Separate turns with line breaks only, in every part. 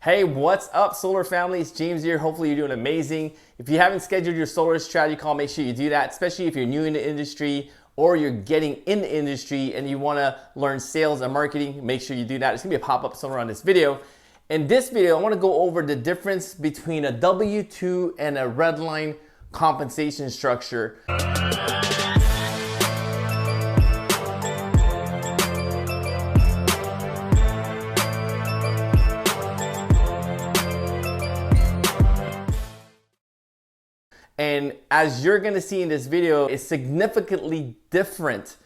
Hey, what's up, solar family? It's James here. Hopefully you're doing amazing. If you haven't scheduled your solar strategy call, make sure you do that, especially if you're new in the industry or you're getting in the industry and you want to learn sales and marketing. Make sure you do that. It's gonna be a pop-up somewhere on this video. In this video, I want to go over the difference between a W-2 and a red line compensation structure. And as you're gonna see in this video, it's significantly different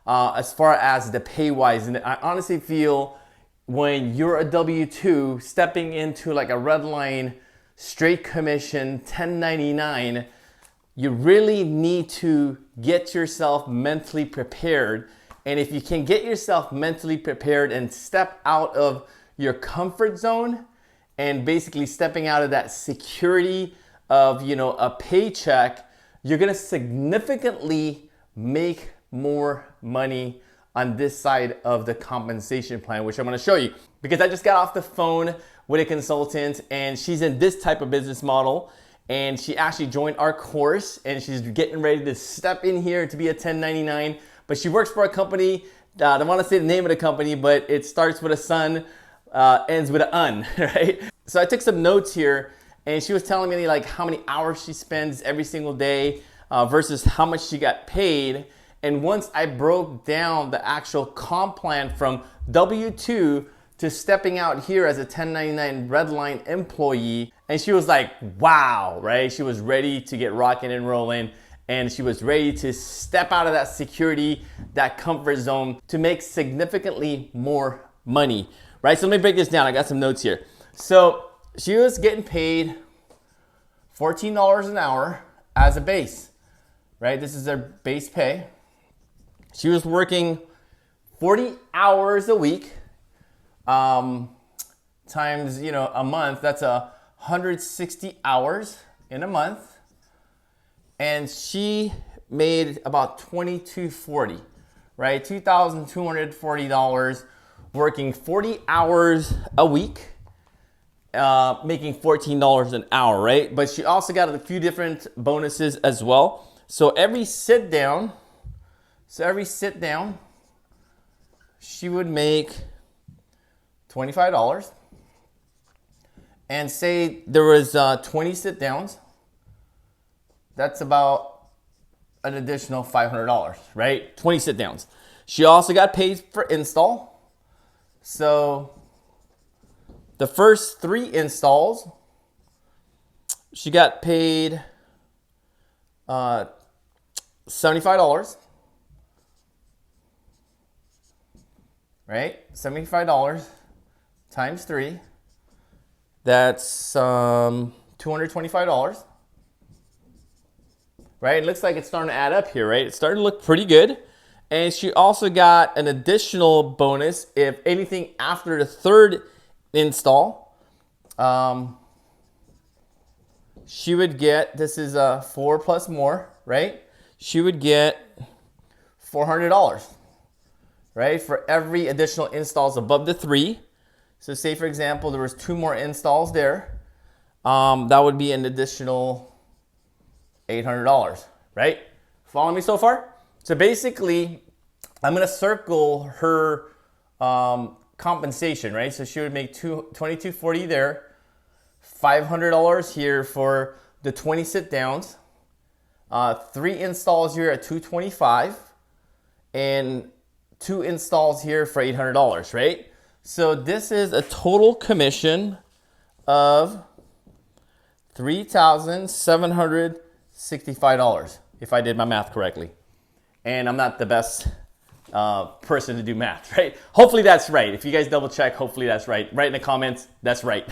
as far as the pay wise. And I honestly feel when you're a W-2 stepping into like a red line, straight commission, 1099, you really need to get yourself mentally prepared. And if you can get yourself mentally prepared and step out of your comfort zone and basically stepping out of that security of, you know, a paycheck, you're gonna significantly make more money on this side of the compensation plan, which I'm gonna show you. Because I just got off the phone with a consultant and she's in this type of business model, and she actually joined our course and she's getting ready to step in here to be a 1099, but she works for a company, I don't wanna say the name of the company, but it starts with a sun, ends with an un, right? So I took some notes here, and she was telling me like how many hours she spends every single day versus how much she got paid. And once I broke down the actual comp plan from W-2 to stepping out here as a 1099 red line employee, and she was like, wow, right? She was ready to get rocking and rolling, and she was ready to step out of that security, that comfort zone to make significantly more money, right? So let me break this down. I got some notes here. So she was getting paid $14 an hour as a base, right? This is their base pay. She was working 40 hours a week, times, you know, a month. That's 160 hours in a month. And she made about $2,240, right? $2,240 working 40 hours a week. Making $14 an hour, right? But she also got a few different bonuses as well. So every sit down, she would make $25. And say there was 20 sit downs, that's about an additional $500, right? 20 sit downs. She also got paid for install. So the first 3 installs, she got paid $75, right? $75 times 3, that's $225, right? It looks like it's starting to add up here, right? It's starting to look pretty good. And she also got an additional bonus if anything after the 3rd install, she would get, this is 4 plus more, right? She would get $400, right? For every additional installs above the 3. So say for example, there was 2 more installs there. That would be an additional $800, right? Follow me so far? So basically, I'm gonna circle her compensation, right? So she would make $2,240 there, $500 here for the 20 sit downs, 3 installs here at $225, and 2 installs here for $800, right? So this is a total commission of $3,765, if I did my math correctly. And I'm not the best person to do math, right? Hopefully that's right. If you guys double check, hopefully that's right. Write in the comments, that's right.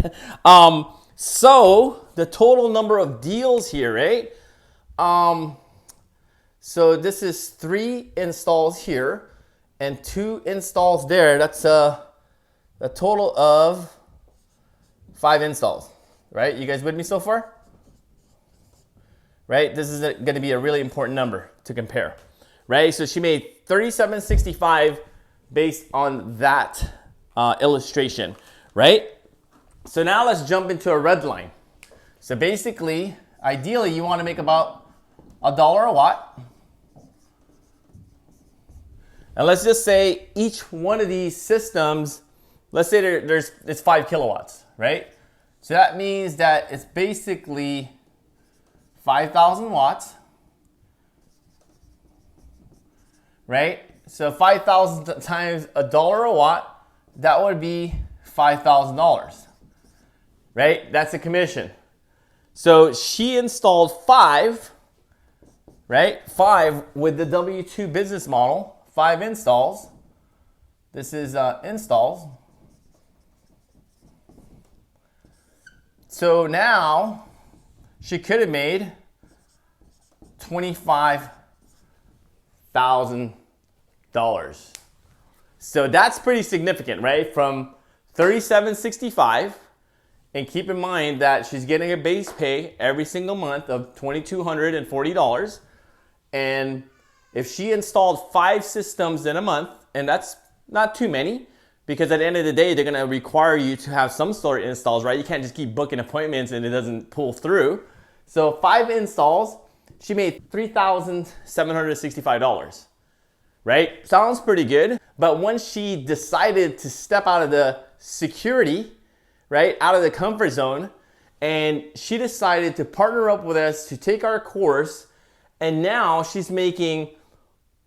So the total number of deals here, right? So this is 3 installs here and 2 installs there. That's a total of 5 installs, right? You guys with me so far? Right? This is going to be a really important number to compare. Right? So she made $3,765 based on that illustration, right? So now let's jump into a red line. So basically, ideally, you want to make about $1 a watt. And let's just say each one of these systems, let's say it's 5 kilowatts, right? So that means that it's basically 5,000 watts, right? So 5,000 times $1 a watt, that would be $5,000, right? That's a commission. So she installed 5, right? 5 with the W-2 business model, 5 installs. This is installs. So now she could have made $25,000. So that's pretty significant, right? From $3,765. And keep in mind that she's getting a base pay every single month of $2,240. And if she installed 5 systems in a month, and that's not too many, because at the end of the day, they're gonna require you to have some sort of installs, right? You can't just keep booking appointments and it doesn't pull through. So 5 installs, she made $3,765, right? Sounds pretty good. But once she decided to step out of the security, right, out of the comfort zone, and she decided to partner up with us to take our course, and now she's making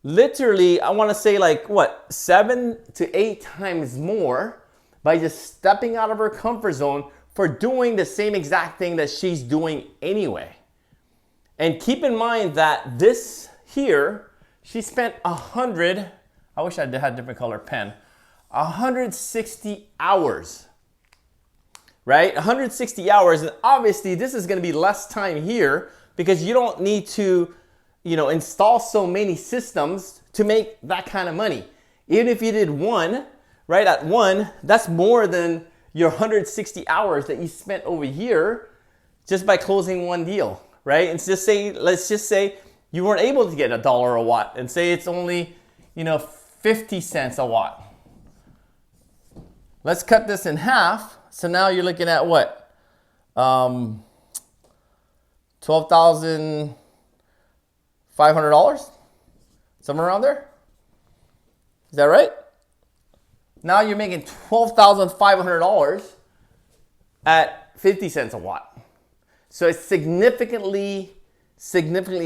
literally, I want to say like what, 7 to 8 times more by just stepping out of her comfort zone for doing the same exact thing that she's doing anyway. And keep in mind that this here, she spent I wish I had a different color pen, 160 hours, right? 160 hours, and obviously this is gonna be less time here because you don't need to, install so many systems to make that kind of money. Even if you did one, right, at one, that's more than your 160 hours that you spent over here just by closing one deal, right? And let's just say you weren't able to get $1 a watt, and say it's only, 50 cents a watt. Let's cut this in half. So now you're looking at what? $12,500? Somewhere around there? Is that right? Now you're making $12,500 at 50 cents a watt. So it's significantly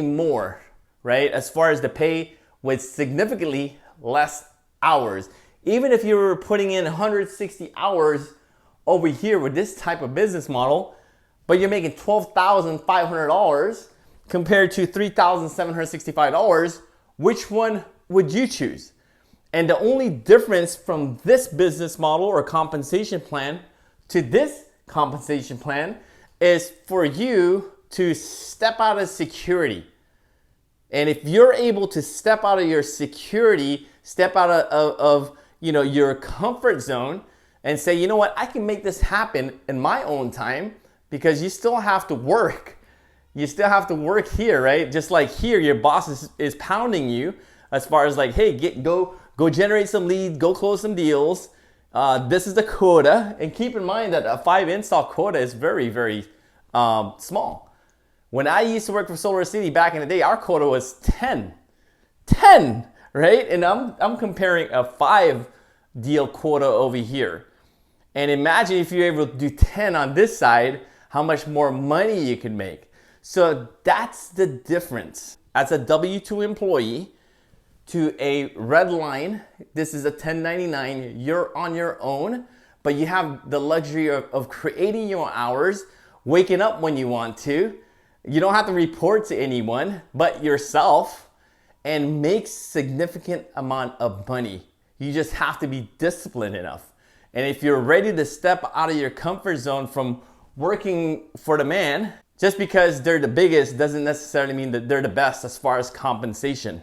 more, right? As far as the pay with significantly less hours. Even if you were putting in 160 hours over here with this type of business model, but you're making $12,500 compared to $3,765, which one would you choose? And the only difference from this business model or compensation plan to this compensation plan is for you to step out of security. And if you're able to step out of your security, step out of your comfort zone and say, you know what, I can make this happen in my own time, because you still have to work. You still have to work here, right? Just like here, your boss is pounding you as far as like, hey, go generate some leads, go close some deals. This is the quota. And keep in mind that a 5 install quota is very, very small. When I used to work for Solar City back in the day, our quota was 10, right? And I'm comparing a 5 deal quota over here. And imagine if you're able to do 10 on this side, how much more money you could make. So that's the difference. As a W-2 employee to a red line, this is a 1099, you're on your own, but you have the luxury of creating your hours, waking up when you want to. You don't have to report to anyone but yourself, and make significant amount of money. You just have to be disciplined enough. And if you're ready to step out of your comfort zone from working for the man, just because they're the biggest doesn't necessarily mean that they're the best as far as compensation.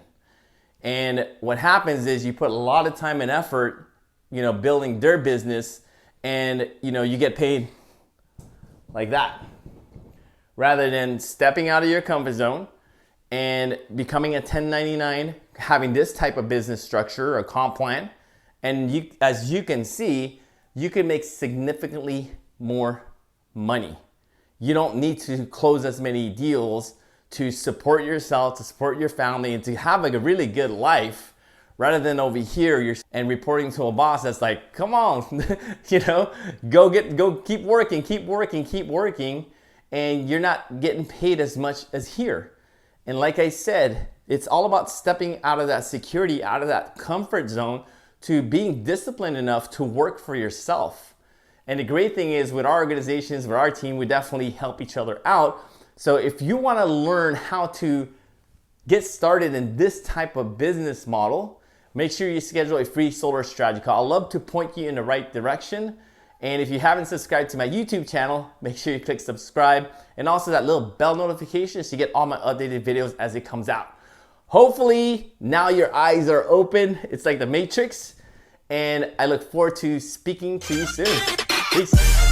And what happens is you put a lot of time and effort, building their business, and you get paid like that, rather than stepping out of your comfort zone and becoming a 1099, having this type of business structure or comp plan. And as you can see, you can make significantly more money. You don't need to close as many deals to support yourself, to support your family, and to have like a really good life, rather than over here and reporting to a boss that's like, come on, you know, go keep working, and you're not getting paid as much as here. And like I said, it's all about stepping out of that security, out of that comfort zone, to being disciplined enough to work for yourself. And the great thing is, with our organizations, with our team, we definitely help each other out. So if you want to learn how to get started in this type of business model, make sure you schedule a free solar strategy call. I'd love to point you in the right direction. And if you haven't subscribed to my YouTube channel, make sure you click subscribe, and also that little bell notification so you get all my updated videos as it comes out. Hopefully now your eyes are open. It's like the Matrix, and I look forward to speaking to you soon. Peace.